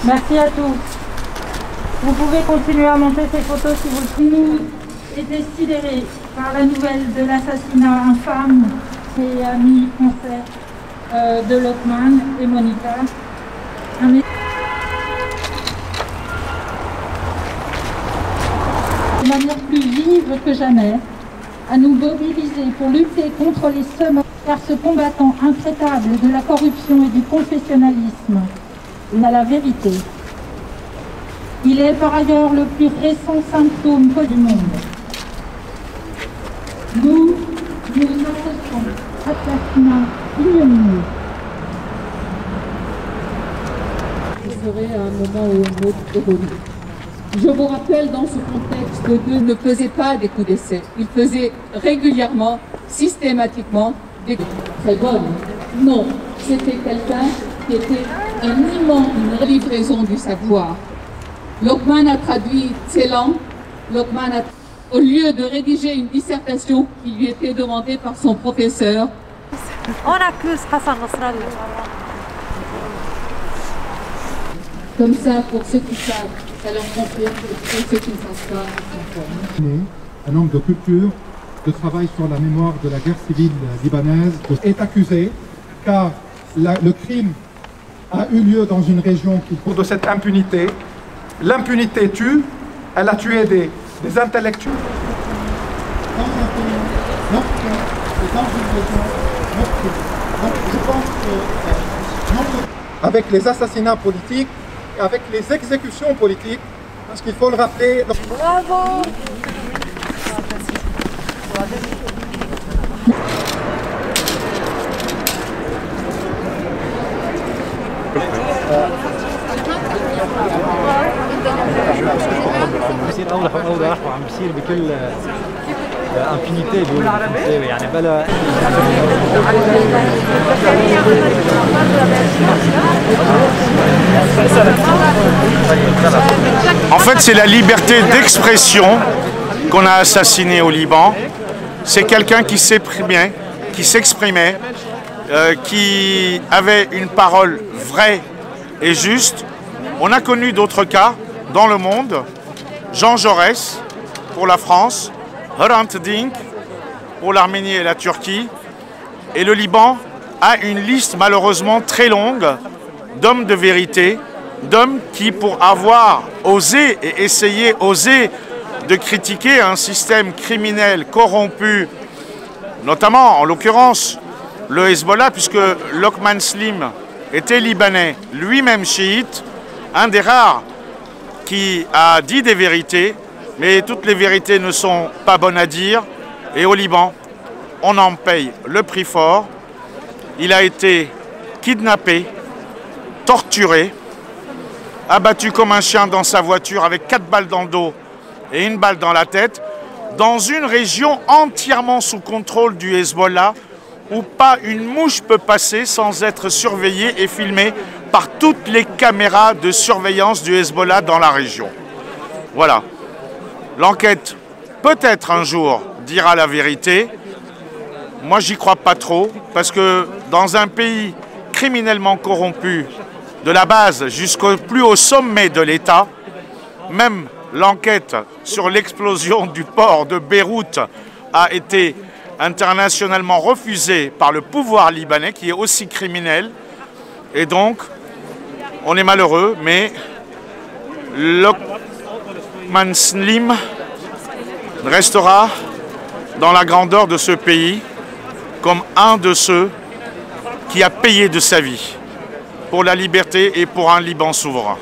Merci à tous. Vous pouvez continuer à monter ces photos si vous le souhaitez. Nous étions sidérés par la nouvelle de l'assassinat infâme et amis français de Lokman et Monica. De manière plus vive que jamais, à nous mobiliser pour lutter contre les semeurs, car ce combattant intraitable de la corruption et du confessionnalisme n'a la vérité. Il est par ailleurs le plus récent symptôme du monde. Nous nous associons à l'assassinat ignominieux. Ce serait un moment où un mot évolue. Je vous rappelle dans ce contexte que Dieu ne faisait pas des coups d'essai. Il faisait régulièrement, systématiquement des coups très bonnes. Non, c'était quelqu'un qui était une livraison du savoir. Lokman a traduit Tselan. Lokman a, au lieu de rédiger une dissertation qui lui était demandée par son professeur, on accuse Hassan Nasrallah. Comme ça, pour ceux qui savent, ça leur confirme, pour ceux qui ne savent pas, ils sont un homme de culture, de travail sur la mémoire de la guerre civile libanaise, est accusé car le crime a eu lieu dans une région qui... Pour de cette impunité, l'impunité tue, elle a tué des intellectuels. Dans un pays, dans une région, donc je pense que avec les assassinats politiques, avec les exécutions politiques, parce qu'il faut le rappeler... Bravo! بصير اوضح واوضح وعم بصير بكل امبينيتي بيقولوا بالفرنساوي يعني بلا En fait, c'est la liberté d'expression qu'on a assassinée au Liban. C'est quelqu'un qui s'exprimait, qui avait une parole vraie et juste. On a connu d'autres cas dans le monde. Jean Jaurès pour la France, Hrant Dink pour l'Arménie et la Turquie. Et le Liban a une liste malheureusement très longue d'hommes de vérité, d'hommes qui, pour avoir osé et osé de critiquer un système criminel corrompu, notamment en l'occurrence le Hezbollah, puisque Lokman Slim était libanais, lui-même chiite, un des rares qui a dit des vérités, mais toutes les vérités ne sont pas bonnes à dire. Et au Liban, on en paye le prix fort. Il a été kidnappé, torturé, abattu comme un chien dans sa voiture avec 4 balles dans le dos et 1 balle dans la tête, dans une région entièrement sous contrôle du Hezbollah, où pas une mouche peut passer sans être surveillée et filmée par toutes les caméras de surveillance du Hezbollah dans la région. Voilà. L'enquête, peut-être un jour, dira la vérité. Moi, j'y crois pas trop, parce que dans un pays criminellement corrompu, de la base jusqu'au plus haut sommet de l'État, même l'enquête sur l'explosion du port de Beyrouth a été internationalement refusée par le pouvoir libanais, qui est aussi criminel. Et donc, on est malheureux, mais Lokman Slim restera dans la grandeur de ce pays comme un de ceux qui a payé de sa vie pour la liberté et pour un Liban souverain.